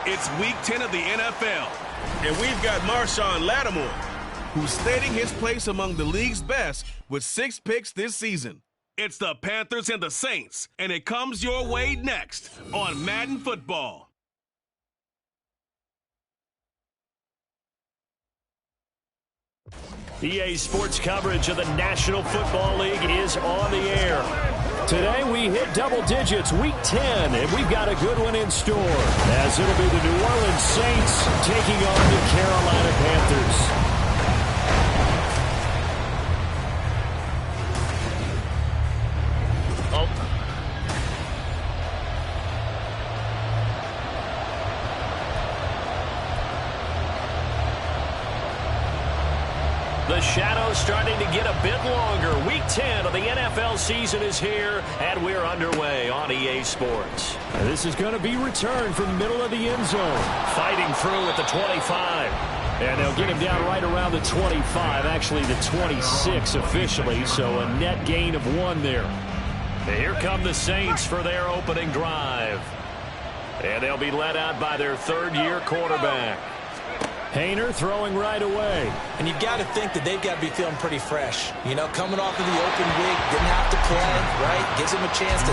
It's Week 10 of the NFL, and we've got Marshawn Lattimore, who's stating his place among the league's best with 6 picks this season. It's the Panthers and the Saints, and it comes your way next on Madden Football. EA Sports coverage of the National Football League is on the air. Today we hit double digits, Week 10, and we've got a good one in store, as it'll be the New Orleans Saints taking on the Carolina Panthers. The shadow's starting to get a bit longer. Week 10 of the NFL season is here, and we're underway on EA Sports. This is going to be returned from the middle of the end zone. Fighting through at the 25. And they'll get him down right around the 25, actually the 26 officially, so a net gain of 1 there. And here come the Saints for their opening drive. And they'll be led out by their third-year quarterback. Hayner throwing right away. And you've got to think that they've got to be feeling pretty fresh. You know, coming off of the open week, didn't have to play, right? Gives them a chance to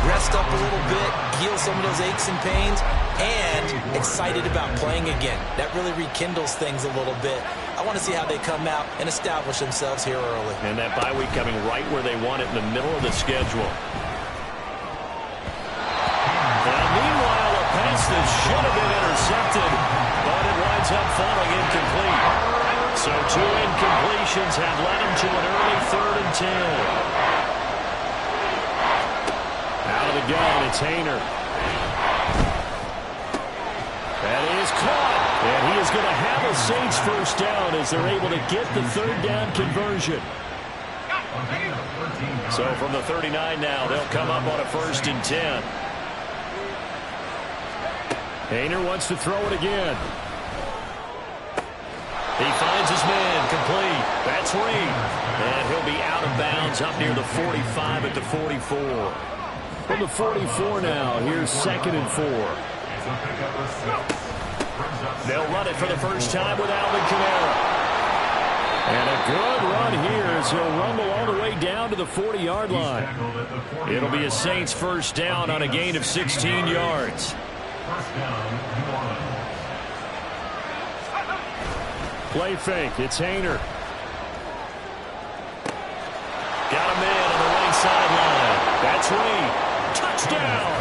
rest up a little bit, heal some of those aches and pains, and excited about playing again. That really rekindles things a little bit. I want to see how they come out and establish themselves here early. And that bye week coming right where they want it in the middle of the schedule. Now, meanwhile, a pass that should have been intercepted, but it winds up falling incomplete. So 2 incompletions have led him to an early 3rd and 10. Out of the gun, it's Hayner. That is caught. And he is going to have a Saints first down as they're able to get the 3rd down conversion. So from the 39 now, they'll come up on a 1st and 10. Hayner wants to throw it again. He finds his man, complete. That's Reed. And he'll be out of bounds up near the 45 at the 44. From the 44 now, here's 2nd and 4. They'll run it for the first time with Alvin Kamara. And a good run here as he'll rumble all the way down to the 40-yard line. It'll be a Saints first down on a gain of 16 yards. Play fake. It's Hayner. Got a man on the right sideline. That's Reed. Touchdown.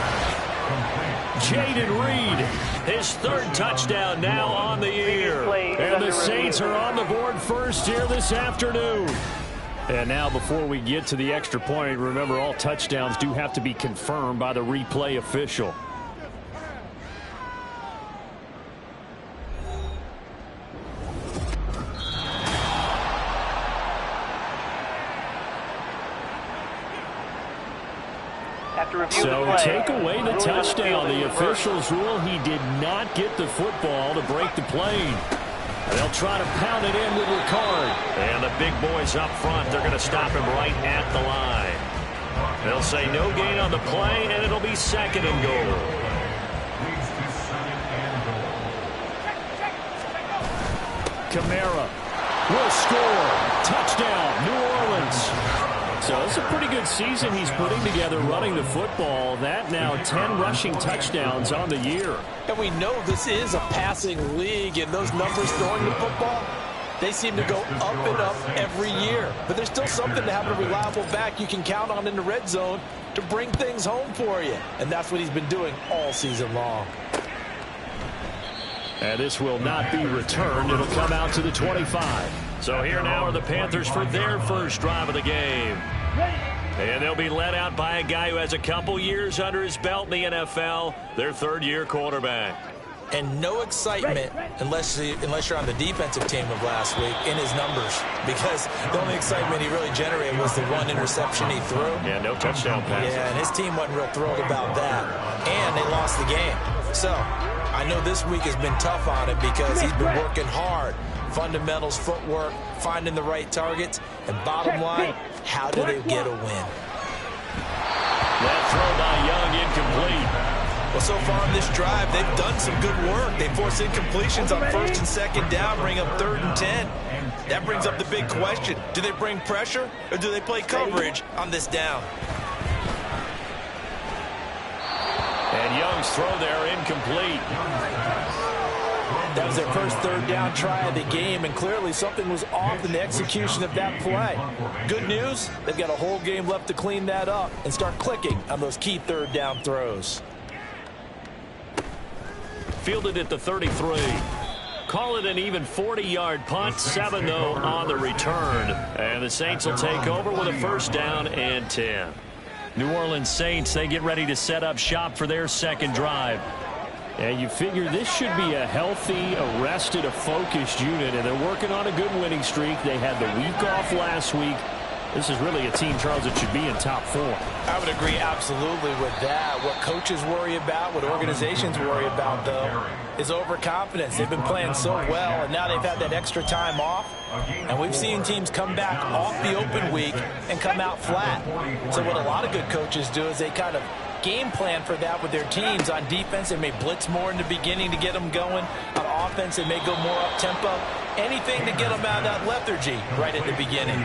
Jaden Reed. His 3rd touchdown now on the year. And the Saints are on the board first here this afternoon. And now before we get to the extra point, remember all touchdowns do have to be confirmed by the replay official. So take away the touchdown. The officials rule he did not get the football to break the plane. They'll try to pound it in with Ricard. And the big boys up front, they're going to stop him right at the line. They'll say no gain on the play, and it'll be 2nd and goal. Kamara will score. Touchdown, New Orleans. So it's a pretty good season he's putting together running the football. That now 10 rushing touchdowns on the year. And we know this is a passing league, and those numbers throwing the football, they seem to go up and up every year. But there's still something to have a reliable back you can count on in the red zone to bring things home for you. And that's what he's been doing all season long. And this will not be returned. It'll come out to the 25. So here now are the Panthers for their first drive of the game. And they'll be led out by a guy who has a couple years under his belt in the NFL, their 3rd-year quarterback. And no excitement unless you're on the defensive team of last week in his numbers, because the only excitement he really generated was the 1 interception he threw. Yeah, no touchdown pass. Yeah, and his team wasn't real thrilled about that. And they lost the game. So I know this week has been tough on him because he's been working hard. Fundamentals, footwork, finding the right targets, and bottom line, how do they get a win? That throw by Young incomplete. Well, so far on this drive, they've done some good work. They force incompletions on 1st and 2nd down, bring up 3rd and 10. That brings up the big question. Do they bring pressure or do they play coverage on this down? And Young's throw there incomplete. That was their first 3rd down try of the game, and clearly something was off in the execution of that play. Good news, they've got a whole game left to clean that up and start clicking on those key 3rd down throws. Fielded at the 33. Call it an even 40-yard punt, 7 though on the return. And the Saints will take over with a 1st down and 10. New Orleans Saints, they get ready to set up shop for their 2nd drive. And you figure this should be a healthy, a rested, a focused unit, and they're working on a good winning streak. They had the week off last week. This is really a team, Charles, that should be in top 4. I would agree absolutely with that. What coaches worry about, what organizations worry about, though, is overconfidence. They've been playing so well, and now they've had that extra time off. And we've seen teams come back off the open week and come out flat. So what a lot of good coaches do is they kind of game plan for that with their teams. On defense, they may blitz more in the beginning to get them going. On offense, they may go more up-tempo. Anything to get them out of that lethargy right at the beginning.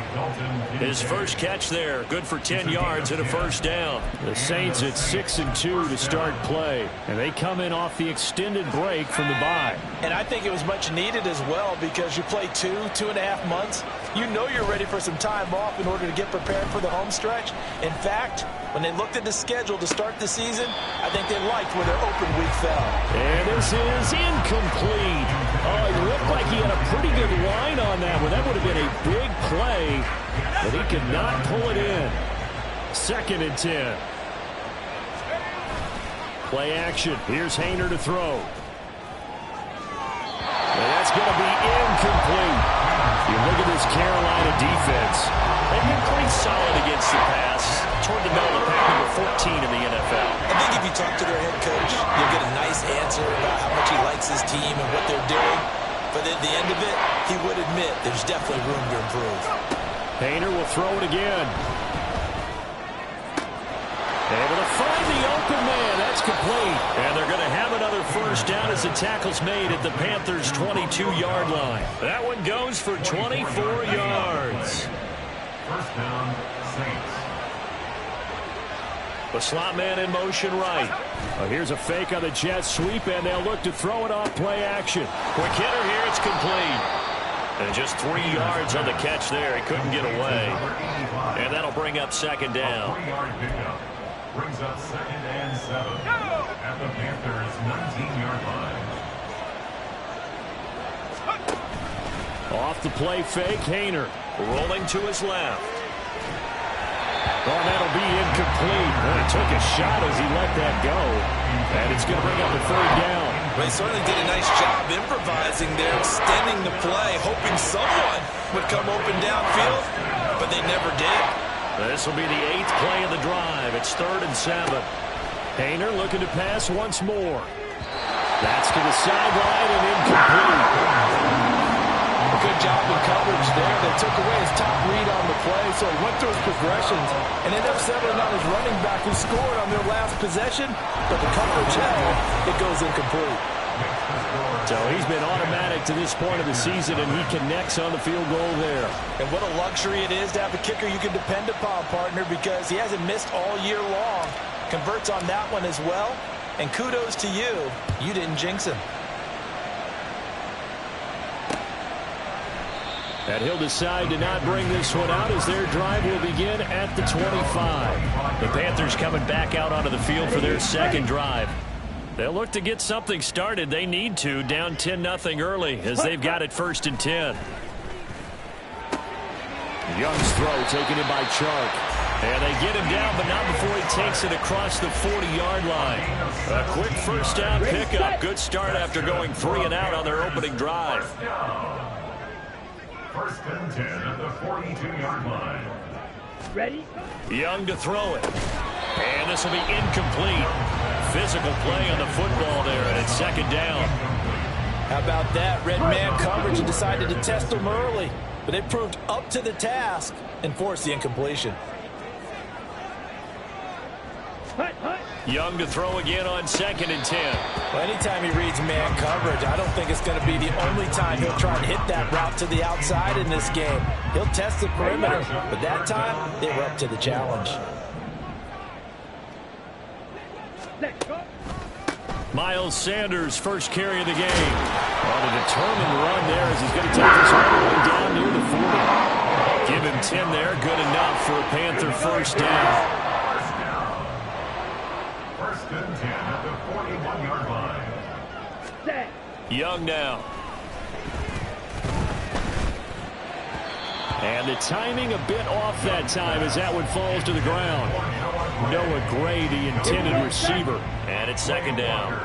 His first catch there, good for 10 yards and a 1st down. The Saints at 6-2 to start play, and they come in off the extended break from the bye. And I think it was much needed as well, because you play 2.5 months. You know you're ready for some time off in order to get prepared for the home stretch. In fact, when they looked at the schedule to start the season, I think they liked where their open week fell. And this is incomplete. Oh, it looked like he had a pretty good line on that one. That would have been a big play, but he could not pull it in. 2nd and 10. Play action. Here's Haener to throw. And that's going to be incomplete. You look at this Carolina defense. They've been pretty solid against the pass. Toward the middle of the pack, number 14 in the NFL. I think if you talk to their head coach, you'll get a nice answer about how much he likes his team and what they're doing. But at the end of it, he would admit there's definitely room to improve. Haener will throw it again. Able to find the open man. That's complete. And they're going to have another 1st down as the tackle's made at the Panthers' 22-yard line. That one goes for 24 yards. 1st down, Saints. The slot man in motion right. Here's a fake on the jet sweep, and they'll look to throw it off play action. Quick hitter here, it's complete. And just 3 yards on the catch there. He couldn't get away. And that'll bring up 2nd down. 3-yard pickup brings up 2nd and 7 at the Panthers' 19-yard line. Off the play fake, Haener rolling to his left. Oh, that'll be incomplete. Well, he took a shot as he let that go. And it's going to bring up a 3rd down. Well, he certainly did a nice job improvising there, extending the play, hoping someone would come open downfield, but they never did. This will be the 8th play of the drive. It's 3rd and 7. Haener looking to pass once more. That's to the sideline and incomplete. Good job in coverage there. They took away his top read on the play, so he went through his progressions and ended up settling on his running back who scored on their last possession, but the coverage held. It goes incomplete. So he's been automatic to this point of the season, and he connects on the field goal there. And what a luxury it is to have a kicker you can depend upon, partner, because he hasn't missed all year long. Converts on that one as well, and kudos to you. You didn't jinx him. And he'll decide to not bring this one out as their drive will begin at the 25. The Panthers coming back out onto the field for their 2nd drive. They'll look to get something started. They need to, down 10-0 early as they've got it 1st and 10. Young's throw taken in by Chark. And they get him down, but not before he takes it across the 40-yard line. A quick 1st down pickup. Good start after going 3 and out on their opening drive. 1st and 10 at the 42-yard line. Ready? Young to throw it. And this will be incomplete. Physical play on the football there, and it's 2nd down. How about that? Red man coverage and decided to test them early. But they proved up to the task and forced the incompletion. Young to throw again on 2nd and 10. Well, anytime he reads man coverage, I don't think it's going to be the only time he'll try to hit that route to the outside in this game. He'll test the perimeter, but that time, they were up to the challenge. Miles Sanders, first carry of the game. On a determined run there as he's going to take this all the way down near the 40. Give him 10 there, good enough for a Panther first down. First and 10 at the 41-yard line. Young now. And the timing a bit off that time as that one falls to the ground. Noah Gray, the intended receiver. And it's 2nd down.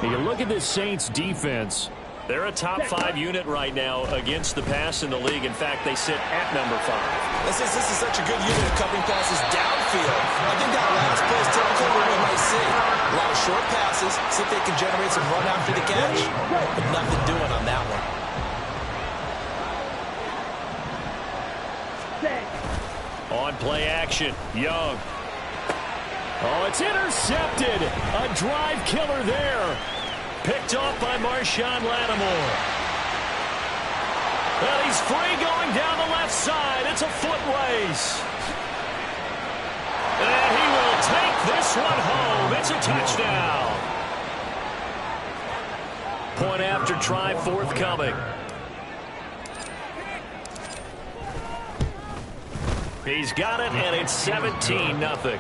You look at this Saints defense. They're a top 5 unit right now against the pass in the league. In fact, they sit at number 5. This is such a good unit of covering passes downfield. I think that last play is typical of what we might see. A lot of short passes, see if they can generate some run after the catch. But nothing doing on that one. On play action, Young. Oh, it's intercepted. A drive killer there. Picked off by Marshawn Lattimore. Well, he's free going down the left side. It's a foot race. And he will take this one home. It's a touchdown. Point after try forthcoming. He's got it, and it's 17-0.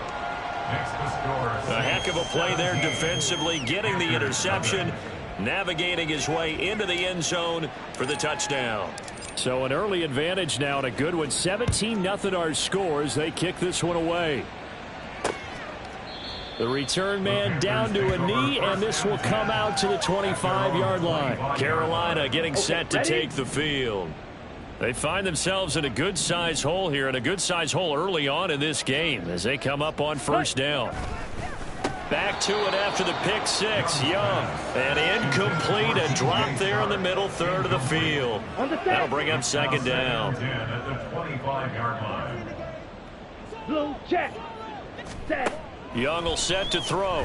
A heck of a play there defensively, getting the interception, navigating his way into the end zone for the touchdown. So an early advantage now and a good one. 17-0 our scores. They kick this one away. The return man down to a knee, and this will come out to the 25-yard line. Carolina getting set to take the field. They find themselves in a good-sized hole here, and a good-sized hole early on in this game as they come up on first down. Back to it after the pick six. Young. And incomplete. A drop there in the middle third of the field. That'll bring up 2nd down. At the 25-yard line. Blue check. Set. Young will set to throw.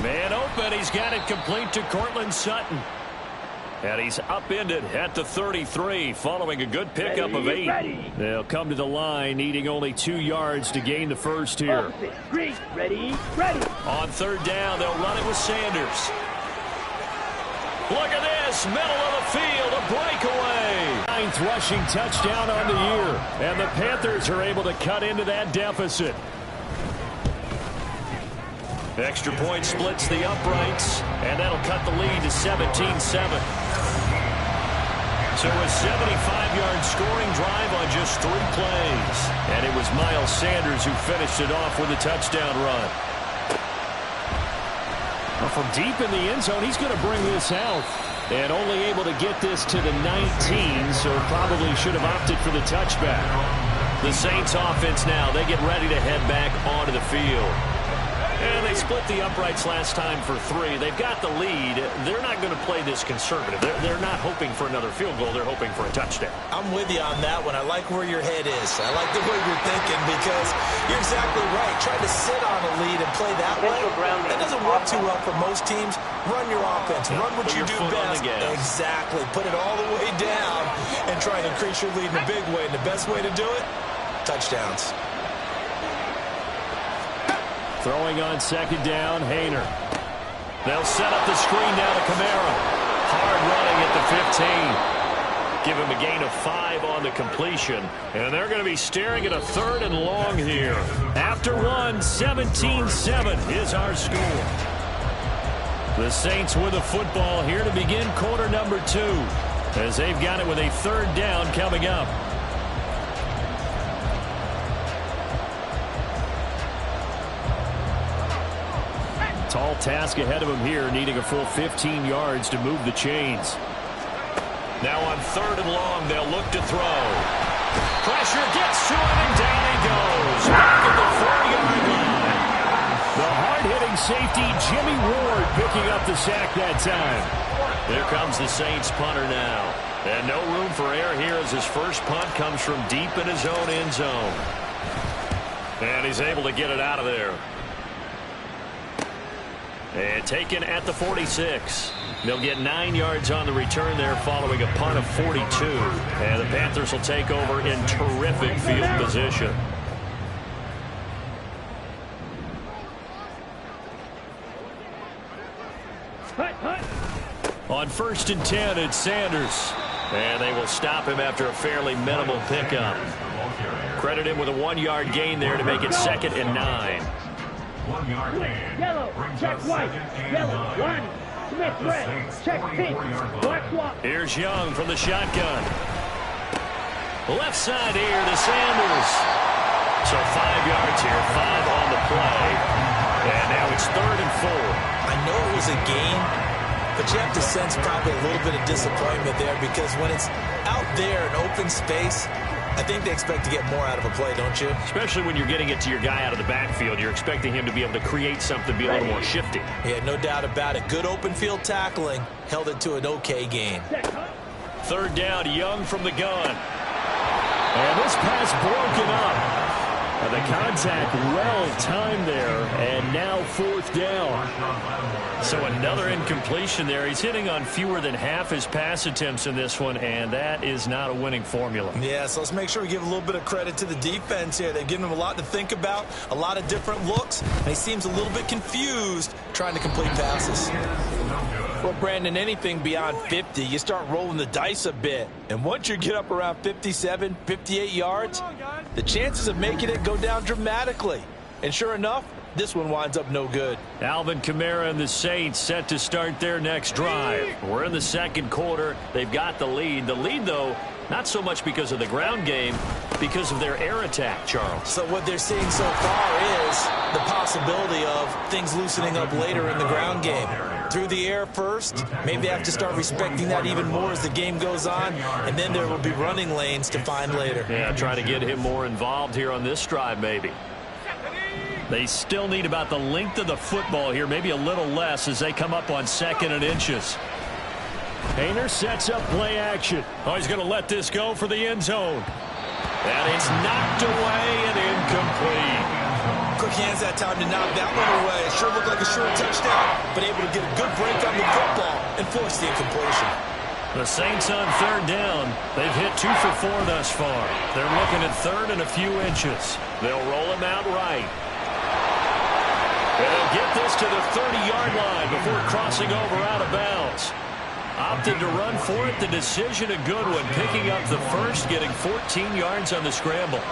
Man open. He's got it complete to Cortland Sutton. And he's upended at the 33 following a good pickup of 8. They'll come to the line needing only 2 yards to gain the first here. Ready. On 3rd down, they'll run it with Sanders. Look at this, middle of the field, a breakaway. 9th rushing touchdown on the year. And the Panthers are able to cut into that deficit. Extra point splits the uprights, and that'll cut the lead to 17-7. So a 75-yard scoring drive on just 3 plays. And it was Miles Sanders who finished it off with a touchdown run. Well, from deep in the end zone, he's going to bring this out. And only able to get this to the 19, so probably should have opted for the touchback. The Saints offense now, they get ready to head back onto the field. And they split the uprights last time for 3. They've got the lead. They're not going to play this conservative. They're not hoping for another field goal. They're hoping for a touchdown. I'm with you on that one. I like where your head is. I like the way you're thinking because you're exactly right. Trying to sit on a lead and play that way, that doesn't work too well for most teams. Run your offense. Run what you do best. Exactly. Put it all the way down and try to increase your lead in a big way. And the best way to do it, touchdowns. Throwing on 2nd down, Hayner. They'll set up the screen now to Kamara. Hard running at the 15. Give him a gain of 5 on the completion. And they're going to be staring at a 3rd and long here. After 1, 17-7 is our score. The Saints with the football here to begin quarter number 2. As they've got it with a 3rd down coming up. Tall task ahead of him here, needing a full 15 yards to move the chains. Now on 3rd and long, they'll look to throw. Pressure gets to him, and down he goes. Back at the 4-yard line. The hard-hitting safety, Jimmy Ward, picking up the sack that time. Here comes the Saints punter now. And no room for error here as his first punt comes from deep in his own end zone. And he's able to get it out of there. And taken at the 46. They'll get 9 yards on the return there following a punt of 42. And the Panthers will take over in terrific field position. On 1st and 10, it's Sanders. And they will stop him after a fairly minimal pickup. Credit him with a 1-yard gain there to make it 2nd and 9. 1 yard gain. Yellow, check white. Yellow, line. Smith red, check pink. Black swap. Here's Young from the shotgun. Left side here to Sanders. So 5 yards here, 5 on the play. And now it's 3rd and 4. I know it was a gain, but you have to sense probably a little bit of disappointment there because when it's out there in open space, I think they expect to get more out of a play, don't you? Especially when you're getting it to your guy out of the backfield. You're expecting him to be able to create something, be a little more shifty. Yeah, no doubt about it. Good open field tackling. Held it to an okay gain. 3rd down, Young from the gun. And this pass broken up. And the contact well-timed there, and now 4th down. So another incompletion there. He's hitting on fewer than half his pass attempts in this one, and that is not a winning formula. Yeah, so let's make sure we give a little bit of credit to the defense here. They've given him a lot to think about, a lot of different looks, and he seems a little bit confused trying to complete passes. Well, Brandon, anything beyond 50, you start rolling the dice a bit. And once you get up around 57, 58 yards, the chances of making it go down dramatically. And sure enough, this one winds up no good. Alvin Kamara and the Saints set to start their next drive. We're in the 2nd quarter. They've got the lead. The lead, though, not so much because of the ground game, because of their air attack, Charles. So what they're seeing so far is the possibility of things loosening up later in the ground game. Through the air first, maybe they have to start respecting that even more as the game goes on, and then there will be running lanes to find later. Yeah, trying to get him more involved here on this drive, maybe. They still need about the length of the football here, maybe a little less as they come up on 2nd and inches. Hayner sets up play action. Oh, he's going to let this go for the end zone. And it's knocked away and incomplete. Quick hands that time to knock that one away. It sure looked like a short touchdown, but able to get a good break on the football and force the incompletion. The Saints on 3rd down. They've hit 2 for 4 thus far. They're looking at 3rd and a few inches. They'll roll him out right. They'll get this to the 30-yard line before crossing over out of bounds. Opted to run for it. The decision a good one. Picking up the first, getting 14 yards on the scramble.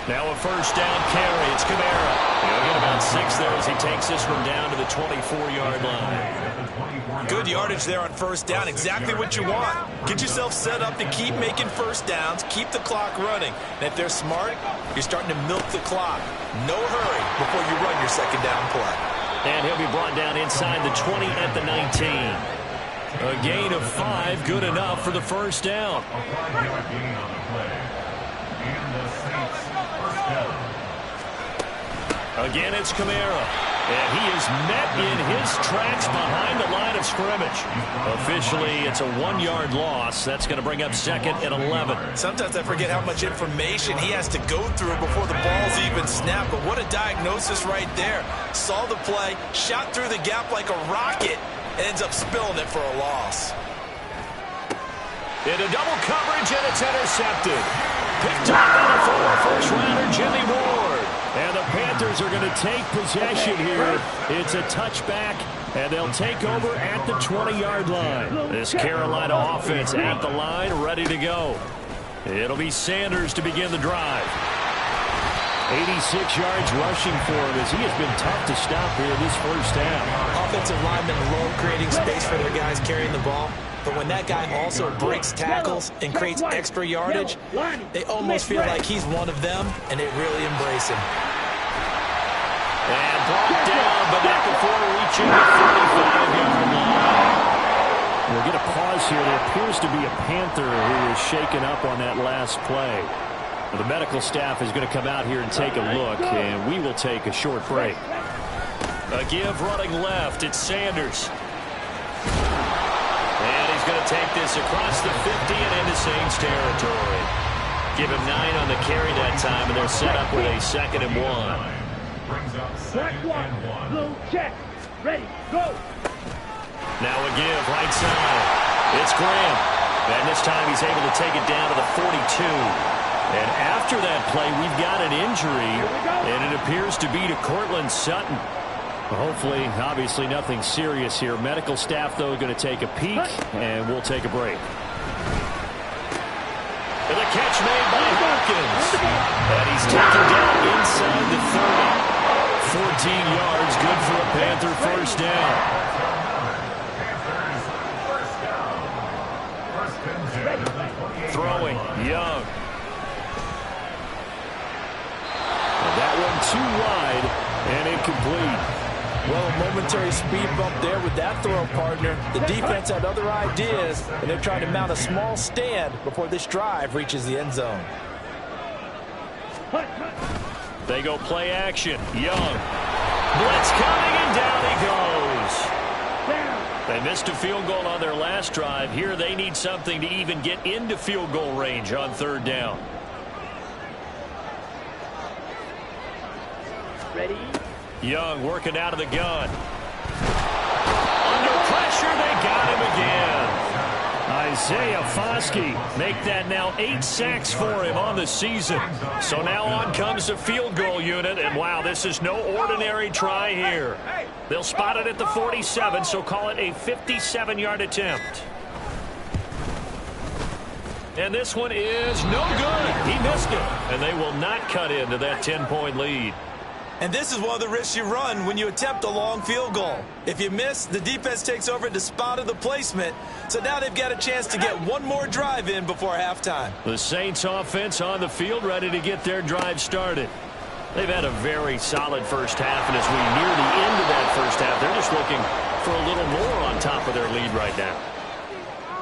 Now a 1st down carry. It's Kamara. He'll get about 6 there as he takes this one down to the 24-yard line. Good yardage there on 1st down. Exactly what you want. Get yourself set up to keep making 1st downs, keep the clock running. And if they're smart, you're starting to milk the clock. No hurry before you run your 2nd down play. And he'll be brought down inside the 20 at the 19. A gain of 5, good enough for the 1st down. Again, it's Kamara. And he is met in his tracks behind the line of scrimmage. Officially, it's a 1-yard loss. That's going to bring up 2nd and 11. Sometimes I forget how much information he has to go through before the ball's even snapped. But what a diagnosis right there. Saw the play, shot through the gap like a rocket, and ends up spilling it for a loss. Into double coverage, and it's intercepted. Picked up by the former first-rounder, Jimmy Ward. And the Panthers are going to take possession here. It's a touchback, and they'll take over at the 20-yard line. This Carolina offense at the line, ready to go. It'll be Sanders to begin the drive. 86 yards rushing for him as he has been tough to stop here this 1st half. Offensive linemen low, creating space for their guys carrying the ball. But when that guy also breaks tackles and creates extra yardage, they almost feel like he's one of them, and they really embrace him. And brought down, but not before reaching the 45-yard line. We'll get a pause here. There appears to be a Panther who is shaken up on that last play. The medical staff is going to come out here and take a look, and we will take a short break. A give running left. It's Sanders. And he's going to take this across the 50 and into Saints territory. Give him 9 on the carry that time, and they're set up with a 2nd and 1. Brings up Black 2nd one. and 1. Blue check. Ready. Go. Now a give, right side. It's Graham. And this time he's able to take it down to the 42. And after that play, we've got an injury, and it appears to be to Cortland Sutton. Hopefully, obviously nothing serious here. Medical staff, though, going to take a peek, and we'll take a break. And the catch made by Hawkins. And he's taken down inside the 30. 14 yards, good for a Panther first down. Throwing, Young. And that one too wide and incomplete. Well, a momentary speed bump there with that throw, partner. The defense had other ideas, and they're trying to mount a small stand before this drive reaches the end zone. They go play action. Young. Blitz coming, and down he goes. They missed a field goal on their last drive. Here they need something to even get into field goal range on 3rd down. Ready. Young working out of the gun. Under pressure, they got him again. Isaiah Foskey make that now 8 sacks for him on the season. So now on comes the field goal unit, and wow, this is no ordinary try here. They'll spot it at the 47, so call it a 57-yard attempt. And this one is no good. He missed it, and they will not cut into that 10-point lead. And this is one of the risks you run when you attempt a long field goal. If you miss, the defense takes over the spot of the placement. So now they've got a chance to get one more drive in before halftime. The Saints offense on the field ready to get their drive started. They've had a very solid first half, and as we near the end of that first half, they're just looking for a little more on top of their lead right now.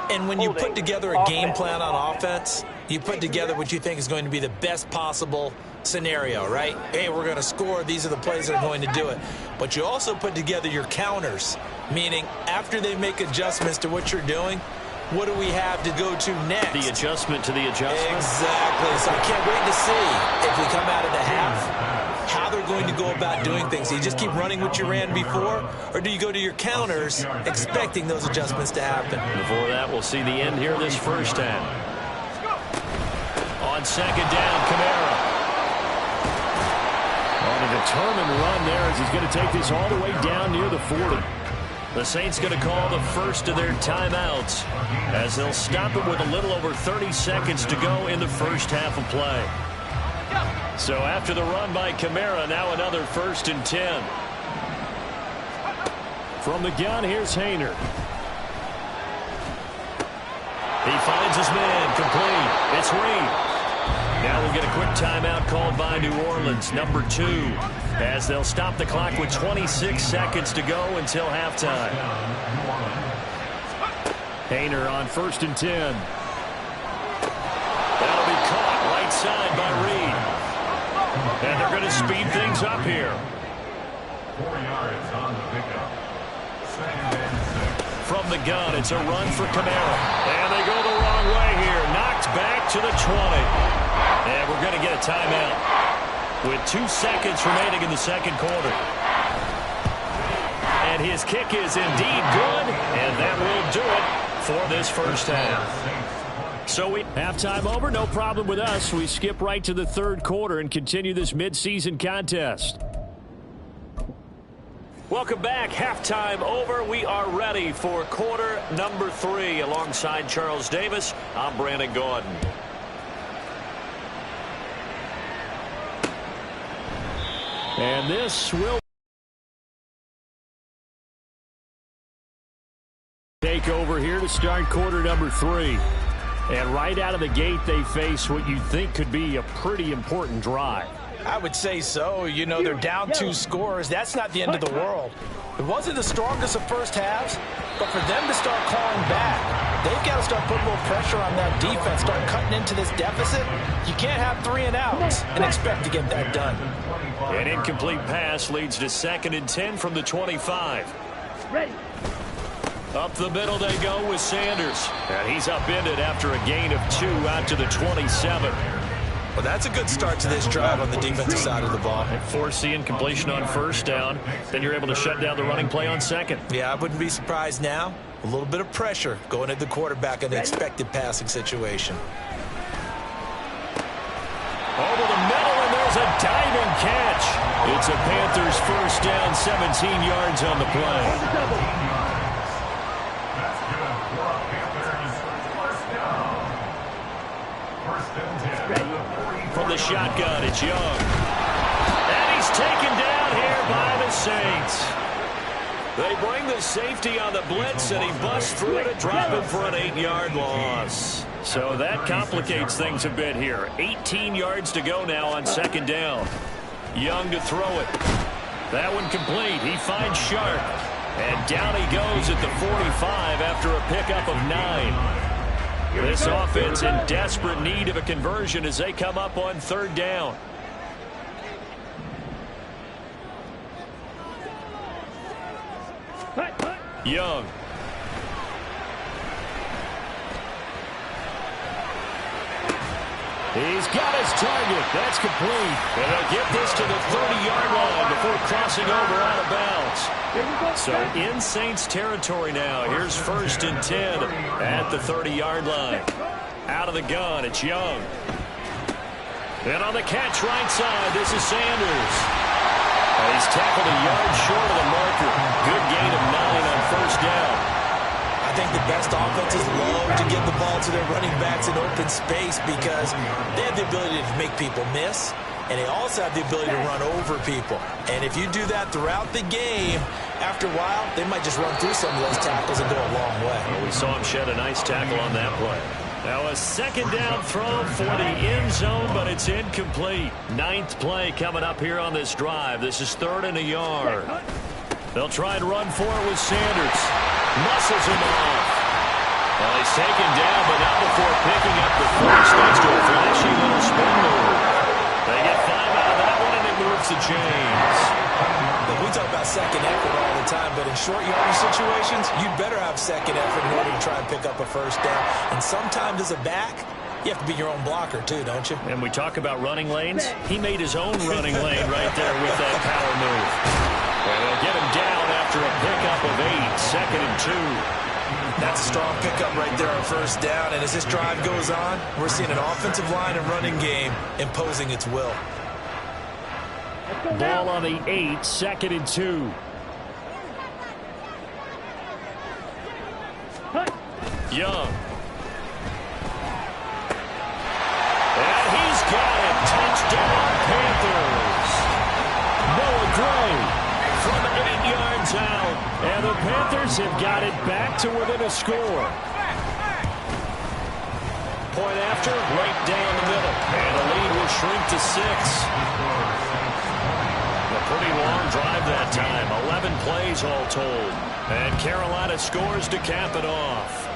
And when you put together a game plan on offense, you put together what you think is going to be the best possible scenario, right? Hey, we're going to score. These are the plays that are going to do it. But you also put together your counters, meaning after they make adjustments to what you're doing, what do we have to go to next? The adjustment to the adjustment. Exactly. So I can't wait to see if we come out of the half, how they're going to go about doing things. Do you just keep running what you ran before, or do you go to your counters expecting those adjustments to happen? Before that, we'll see the end here this first half. On 2nd down, Kamara. On a determined run there as he's going to take this all the way down near the 40. The Saints going to call the first of their timeouts as they'll stop it with a little over 30 seconds to go in the first half of play. So after the run by Kamara, now another 1st and 10. From the gun, here's Hayner. He finds his man, complete. It's Reed. Now we'll get a quick timeout called by New Orleans, number 2, as they'll stop the clock with 26 seconds to go until halftime. Hayner on 1st and 10. That'll be caught right side by Reed. And they're going to speed things up here. 4 yards on the pickup. 2nd and 6. From the gun, it's a run for Kamara. And they go the wrong way here. Knocked back to the 20. And we're going to get a timeout with 2 seconds remaining in the 2nd quarter. And his kick is indeed good, and that will do it for this first half. So halftime over, no problem with us. We skip right to the 3rd quarter and continue this midseason contest. Welcome back. Halftime over. We are ready for quarter number 3. Alongside Charles Davis, I'm Brandon Gordon. And this will take over here to start quarter number 3. And right out of the gate, they face what you think could be a pretty important drive. I would say so. You know, they're down 2 scores. That's not the end of the world. It wasn't the strongest of first halves, but for them to start clawing back, they've got to start putting a little pressure on that defense, start cutting into this deficit. You can't have 3 and outs and expect to get that done. An incomplete pass leads to 2nd and 10 from the 25. Ready. Up the middle they go with Sanders. And he's upended after a gain of 2 out to the 27. Well, that's a good start to this drive on the defensive side of the ball. Force the incompletion on first down. Then you're able to shut down the running play on second. Yeah, I wouldn't be surprised now. A little bit of pressure going at the quarterback in an expected passing situation. Over the middle, and there's a diving catch. It's a Panthers first down, 17 yards on the play. That's good for a Panthers first down. First and 10. From the shotgun, it's Young. And he's taken down here by the Saints. They bring the safety on the blitz, and he busts through it, dropping for an 8-yard loss. So that complicates things a bit here. 18 yards to go now on second down. Young to throw it. That one complete. He finds Sharp. And down he goes at the 45 after a pickup of 9. This offense in desperate need of a conversion as they come up on third down. Young. He's got his target. That's complete. And they'll get this to the 30-yard line before crossing over out of bounds. So in Saints territory now. Here's first and 10 at the 30-yard line. Out of the gun, it's Young. And on the catch right side, this is Sanders. And he's tackled a yard short of the marker. Good gain of 9 on first down. I think the best offenses love to give the ball to their running backs in open space because they have the ability to make people miss, and they also have the ability to run over people. And if you do that throughout the game, after a while, they might just run through some of those tackles and go a long way. Well, we saw him shed a nice tackle on that play. Now a second down throw for the end zone, but it's incomplete. 9th play coming up here on this drive. This is 3rd and a yard. They'll try and run for it with Sanders. Muscles him off. Well, he's taken down, but not before picking up the first. Thanks to a flashy little spin move. They get 5 out of that one, and it moves the chains. Look, we talk about second effort all the time, but in short yardage situations, you'd better have second effort in order to try and pick up a first down. And sometimes as a back, you have to be your own blocker too, don't you? And we talk about running lanes. He made his own running lane right there with that power move. And they'll get him down after a pickup of 8, 2nd and 2. That's a strong pickup right there on first down. And as this drive goes on, we're seeing an offensive line and running game imposing its will. Ball on the 8, 2nd and 2. Young. And he's got it. Touchdown, Panthers. Noah Gray from 8 yards out. And the Panthers have got it back to within a score. Point after, right down the middle. And the lead will shrink to 6. A pretty long drive that time. 11 plays all told. And Carolina scores to cap it off.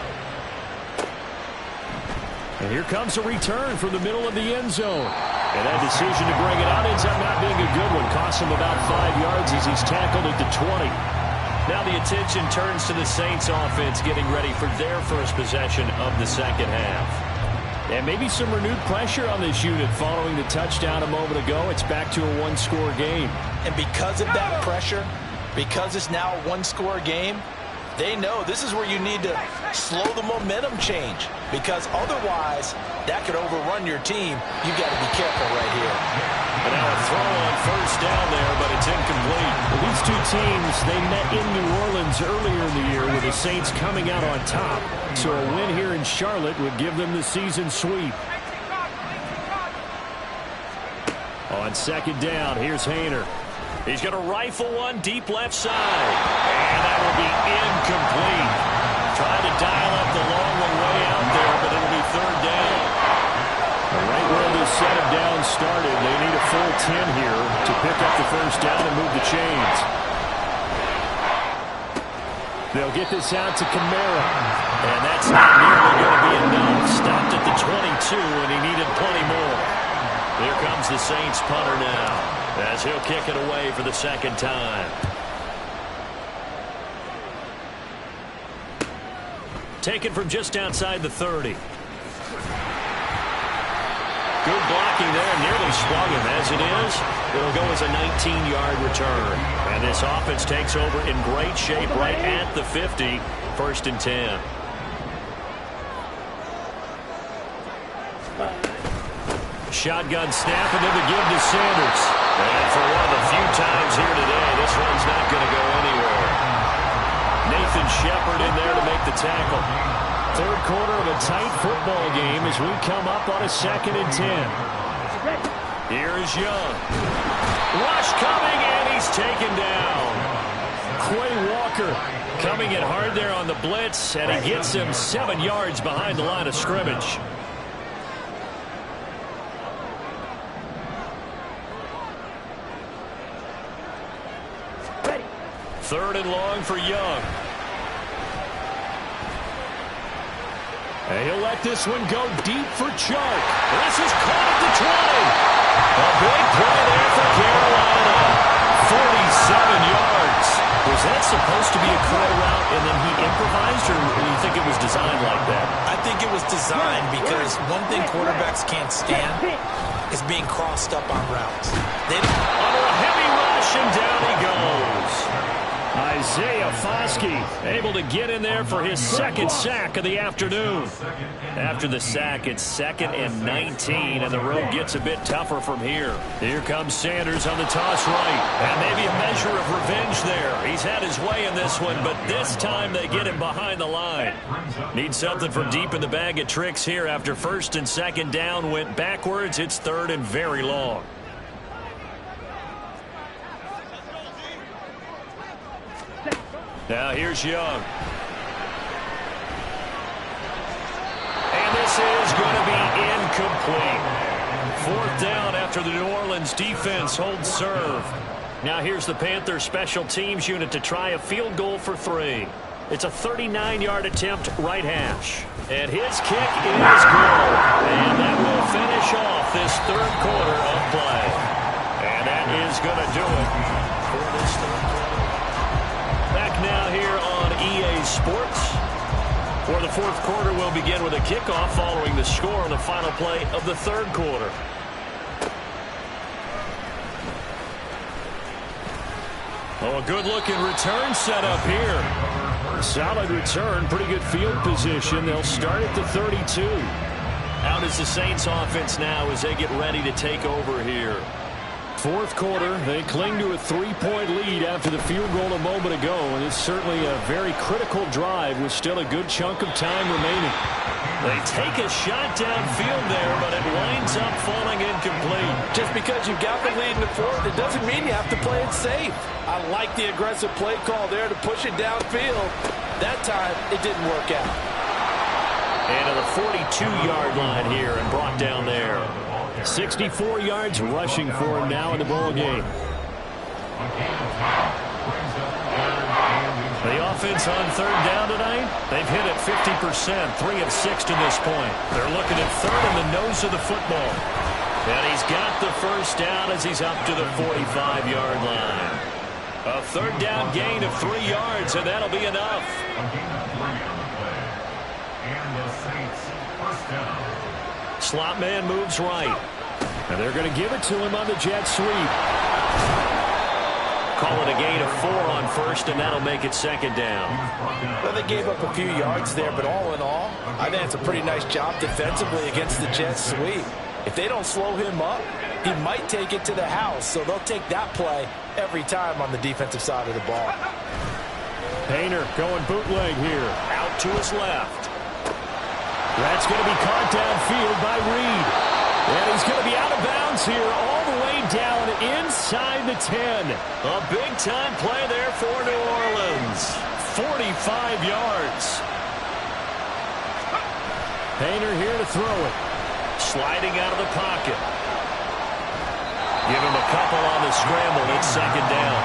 And here comes a return from the middle of the end zone. And that decision to bring it out ends up not being a good one. Costs him about 5 yards as he's tackled at the 20. Now the attention turns to the Saints offense getting ready for their first possession of the second half. And maybe some renewed pressure on this unit following the touchdown a moment ago. It's back to a one-score game. And because of that pressure, because it's now a one-score game, they know this is where you need to slow the momentum change, because otherwise that could overrun your team. You've got to be careful right here. And now a throw on first down there, but it's incomplete. Well, these two teams, they met in New Orleans earlier in the year with the Saints coming out on top. So a win here in Charlotte would give them the season sweep. On second down, here's Hayner. He's going to rifle one deep left side. And that will be incomplete. Trying to dial up the long one way out there, but it'll be third down. Right where this set of downs started, they need a full 10 here to pick up the first down and move the chains. They'll get this out to Kamara. And that's not nearly going to be enough. Stopped at the 22, and he needed plenty more. Here comes the Saints punter now, as he'll kick it away for the second time. Taken from just outside the 30. Good blocking there, nearly swung him. As it is, it'll go as a 19-yard return. And this offense takes over in great shape right at the 50, 1st and 10. Shotgun snap, and then the give to Sanders. And for one of the few times here today, this one's not going to go anywhere. Nathan Shepard in there to make the tackle. Third quarter of a tight football game as we come up on a 2nd and 10. Here is Young. Rush coming, and he's taken down. Quay Walker coming in hard there on the blitz, and he gets him 7 yards behind the line of scrimmage. Third and long for Young. And he'll let this one go deep for Chark. This is caught at the 20. A big play there for Carolina. 47 yards. Was that supposed to be a curl route and then he improvised, or do you think it was designed like that? I think it was designed because one thing quarterbacks can't stand is being crossed up on routes. Under a heavy rush, and down he goes. Isaiah Foskey able to get in there for his 2nd sack of the afternoon. After the sack, it's 2nd and 19, and the road gets a bit tougher from here. Here comes Sanders on the toss right, and maybe a measure of revenge there. He's had his way in this one, but this time they get him behind the line. Need something from deep in the bag of tricks here. After 1st and 2nd down went backwards, it's 3rd and very long. Now here's Young. And this is going to be incomplete. 4th down after the New Orleans defense holds serve. Now here's the Panthers special teams unit to try a field goal for 3. It's a 39-yard attempt, right hash. And his kick is good. And that will finish off this 3rd quarter of play. And that is going to do it for this 3rd quarter. Back now here on EA Sports, where the 4th quarter will begin with a kickoff following the score on the final play of the 3rd quarter. Oh, a good-looking return set up here. Solid return, pretty good field position. They'll start at the 32. Out is the Saints offense now as they get ready to take over here. 4th quarter, they cling to a 3-point lead after the field goal a moment ago, and it's certainly a very critical drive with still a good chunk of time remaining. They take a shot downfield there, but it winds up falling incomplete. Just because you've got the lead in the 4th, it doesn't mean you have to play it safe. I like the aggressive play call there to push it downfield. That time, it didn't work out. And to the 42-yard line here and brought down there. 64 yards rushing for him now in the ball game. The offense on 3rd down tonight, they've hit it 50%, 3 of 6 to this point. They're looking at 3rd in the nose of the football. And he's got the 1st down as he's up to the 45-yard line. A 3rd down gain of 3 yards, and that'll be enough. Slot man moves right. And they're going to give it to him on the jet sweep. Call it a gain of 4 on 1st, and that'll make it 2nd down. Well, they gave up a few yards there, but all in all, I think it's a pretty nice job defensively against the jet sweep. If they don't slow him up, he might take it to the house, so they'll take that play every time on the defensive side of the ball. Painter going bootleg here. Out to his left. That's going to be caught downfield by Reed. And he's going to be out of bounds here all the way down inside the 10. A big-time play there for New Orleans. 45 yards. Painter here to throw it. Sliding out of the pocket. Give him a couple on the scramble. It's 2nd down.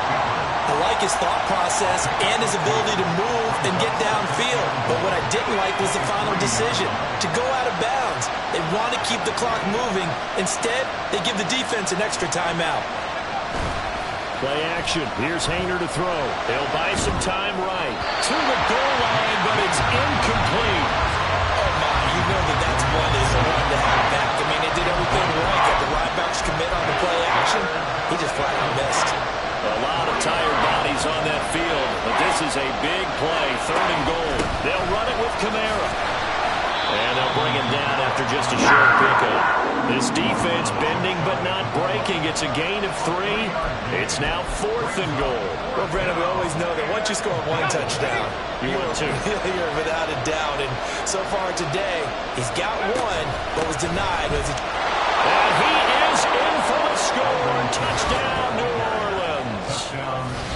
I like his thought process and his ability to move and get downfield. But what I didn't like was the final decision, to go out of bounds. They want to keep the clock moving. Instead, they give the defense an extra timeout. Play action. Here's Haener to throw. They'll buy some time right. To the goal line, but it's incomplete. Oh, my. You know that's one that is the one to have back. I mean, they did everything right. Got the linebackers commit on the play action. He just flat out missed. A lot of tired bodies on that field, but this is a big play, 3rd and goal. They'll run it with Kamara. And they'll bring him down after just a short pickup. This defense bending but not breaking. It's a gain of 3. It's now 4th and goal. Well, Brandon, we always know that once you score 1 touchdown, you will too. You're without a doubt. And so far today, he's got 1, but was denied. And he is in for the score. Touchdown, New Orleans.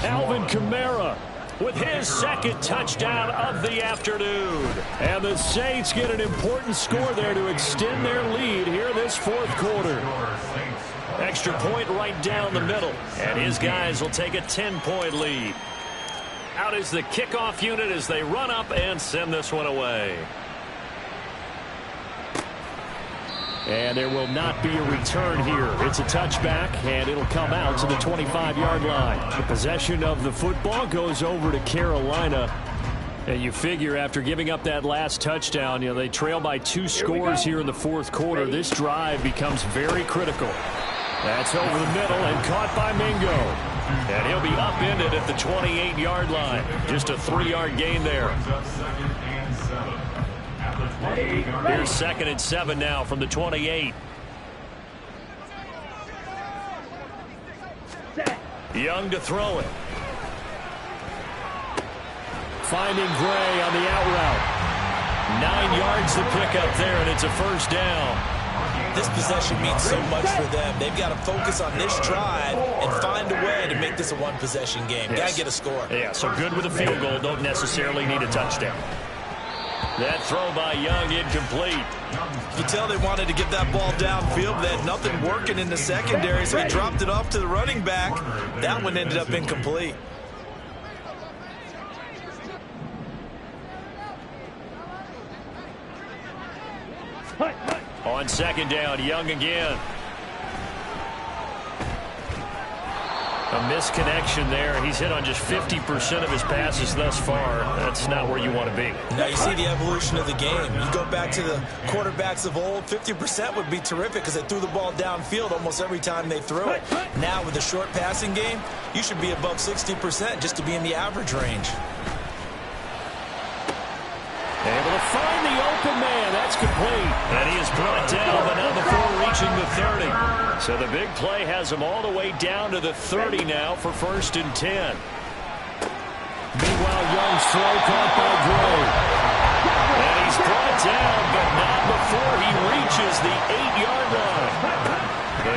Alvin Kamara with his 2nd touchdown of the afternoon. And the Saints get an important score there to extend their lead here this 4th quarter. Extra point right down the middle. And his guys will take a 10-point lead. Out is the kickoff unit as they run up and send this one away. And there will not be a return here. It's a touchback, and it'll come out to the 25-yard line. The possession of the football goes over to Carolina. And you figure after giving up that last touchdown, they trail by 2 scores here in the 4th quarter. This drive becomes very critical. That's over the middle and caught by Mingo. And he'll be upended at the 28-yard line. Just a 3-yard gain there. Here's 2nd and 7 now from the 28. Young to throw it. Finding Gray on the out route. 9 yards to pick up there, and it's a 1st down. This possession means so much for them. They've got to focus on this drive and find a way to make this a 1-possession game. Yes. Got to get a score. Yeah, so good with a field goal. Don't necessarily need a touchdown. That throw by Young incomplete. You can tell they wanted to get that ball downfield. They had nothing working in the secondary, so he dropped it off to the running back. That one ended up incomplete. On 2nd down, Young again. A misconnection there. He's hit on just 50% of his passes thus far. That's not where you want to be. Now you see the evolution of the game. You go back to the quarterbacks of old, 50% would be terrific because they threw the ball downfield almost every time they threw it. Now with the short passing game, you should be above 60% just to be in the average range. Able to find the open man. That's complete. And he is brought down, but not before reaching the 30. So the big play has him all the way down to the 30 now for 1st and 10. Meanwhile, Young's throw caught by Gray. And he's brought down, but not before he reaches the 8-yard line.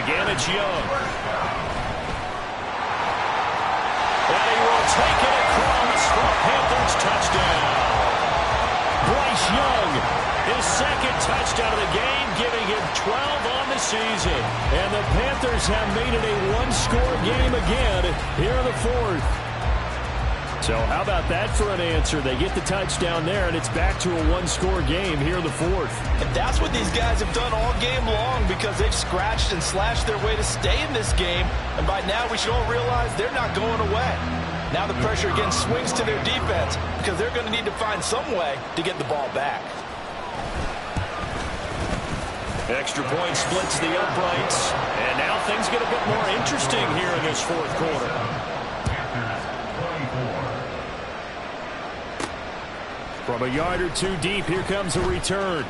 Again, it's Young. And he will take it across for Panthers touchdown. Bryce Young, his 2nd touchdown of the game, giving him 12 on the season. And the Panthers have made it a 1-score game again here in the 4th. So how about that for an answer? They get the touchdown there, and it's back to a 1-score game here in the 4th. And that's what these guys have done all game long because they've scratched and slashed their way to stay in this game. And by now we should all realize they're not going away. Now the pressure again swings to their defense because they're going to need to find some way to get the ball back. Extra point splits the uprights. And now things get a bit more interesting here in this 4th quarter. From a yard or 2 deep, here comes a return.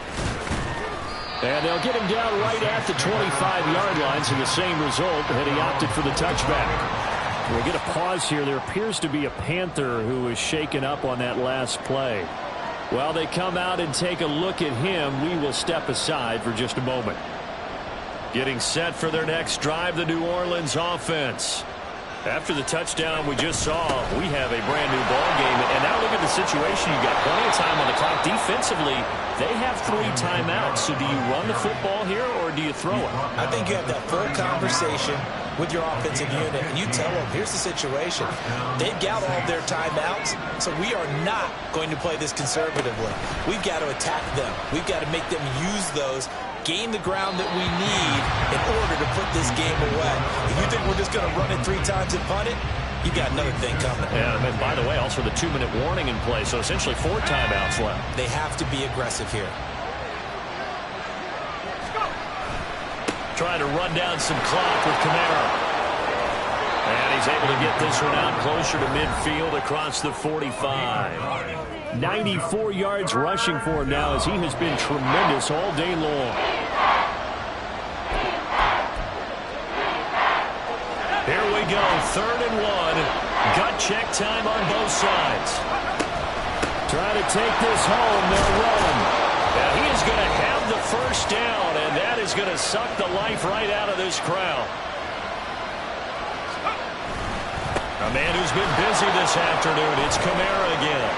And they'll get him down right at the 25-yard line, so the same result, and he opted for the touchback. We'll get a pause here. There appears to be a Panther who was shaken up on that last play. While they come out and take a look at him, we will step aside for just a moment. Getting set for their next drive, the New Orleans offense. After the touchdown we just saw, we have a brand new ball game. And now look at the situation. You've got plenty of time on the clock. Defensively, they have 3 timeouts. So do you run the football here or do you throw it? I think you have that full conversation with your offensive unit, and you tell them, here's the situation. They've got all of their timeouts, so we are not going to play this conservatively. We've got to attack them. We've got to make them use those, gain the ground that we need in order to put this game away. If you think we're just going to run it 3 times and punt it, you got another thing coming. Yeah, and by the way, also the 2-minute warning in play, so essentially 4 timeouts left. They have to be aggressive here. Trying to run down some clock with Kamara. And he's able to get this one out closer to midfield across the 45. 94 yards rushing for him now as he has been tremendous all day long. Here we go, 3rd and 1. Gut check time on both sides. Try to take this home, they'll run. Now he is going to have the first down, and that is going to suck the life right out of this crowd. A man who's been busy this afternoon, it's Kamara again.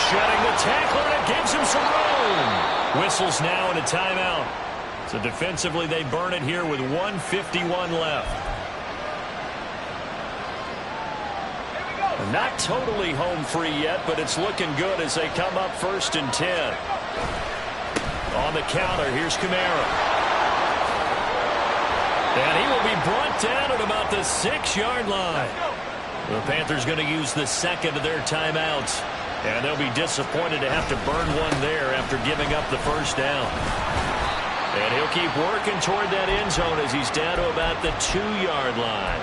Shedding the tackler, and it gives him some room. Whistles now and a timeout. So defensively, they burn it here with 1:51 left. Not totally home free yet, but it's looking good as they come up 1st and 10. On the counter, here's Kamara. And he will be brought down at about the 6-yard line. The Panthers going to use the second of their timeouts. And they'll be disappointed to have to burn one there after giving up the first down. And he'll keep working toward that end zone as he's down to about the 2-yard line.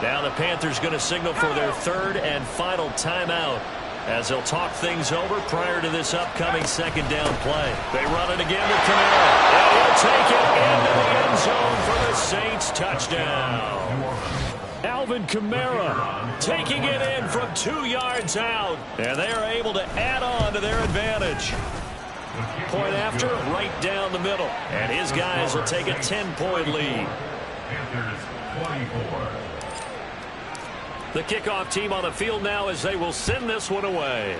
Now the Panthers going to signal for their 3rd and final timeout as they'll talk things over prior to this upcoming 2nd down play. They run it again with Kamara. And he'll take it into the end zone for the Saints touchdown. Alvin Kamara taking it in from 2 yards out. And they are able to add on to their advantage. Point after, right down the middle. And his guys will take a 10-point lead. Panthers 24. The kickoff team on the field now as they will send this one away.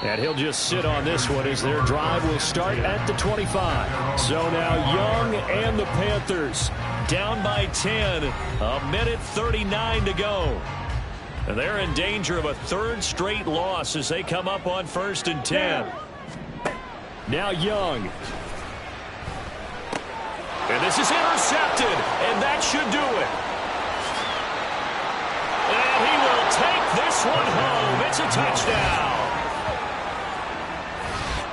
And he'll just sit on this one as their drive will start at the 25. So now Young and the Panthers down by 10. 1:39 to go. And they're in danger of a 3rd straight loss as they come up on 1st and 10. Now Young. And this is intercepted, and that should do it. And he will take this one home. It's a touchdown.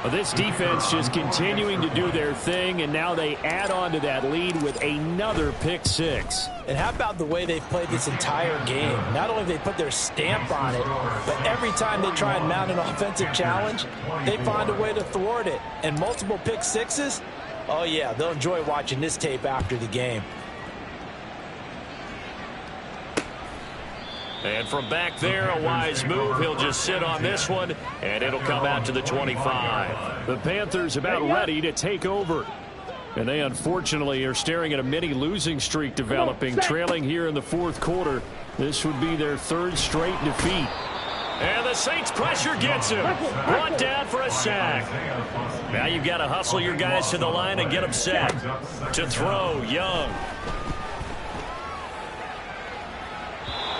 Well, this defense just continuing to do their thing, and now they add on to that lead with another pick 6. And how about the way they've played this entire game? Not only have they put their stamp on it, but every time they try and mount an offensive challenge, they find a way to thwart it. And multiple pick 6s? Oh, yeah, they'll enjoy watching this tape after the game. And from back there, a wise move. He'll just sit on this one, and it'll come out to the 25. The Panthers about ready to take over. And they unfortunately are staring at a mini losing streak developing, trailing here in the 4th quarter. This would be their 3rd straight defeat. And the Saints pressure gets him. Brought down for a sack. Now you've got to hustle your guys to the line and get them set. To throw, Young.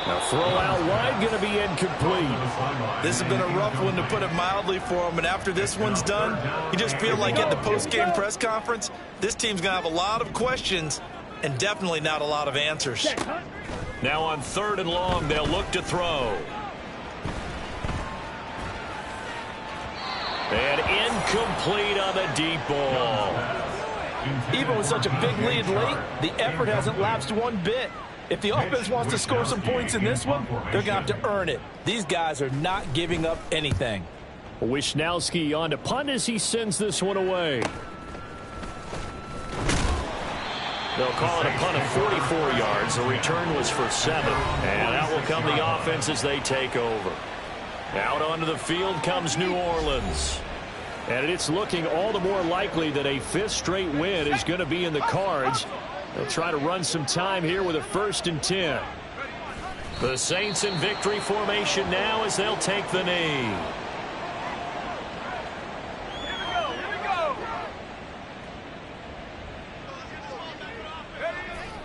Now throw out wide, going to be incomplete. This has been a rough one, to put it mildly, for him. And after this one's done, you just feel like at the post-game press conference, this team's going to have a lot of questions and definitely not a lot of answers. Now on 3rd and long, they'll look to throw. And incomplete on the deep ball. Even with such a big lead late, the effort hasn't lapsed one bit. If the offense wants to score some points in this one, they're going to have to earn it. These guys are not giving up anything. Wisnowski on to punt as he sends this one away. They'll call it a punt of 44 yards. The return was for 7. And out will come the offense as they take over. Out onto the field comes New Orleans. And it's looking all the more likely that a 5th straight win is going to be in the cards. They'll try to run some time here with a 1st and 10. The Saints in victory formation now as they'll take the knee.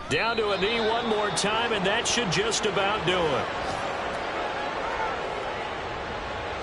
Down to a knee one more time, and that should just about do it.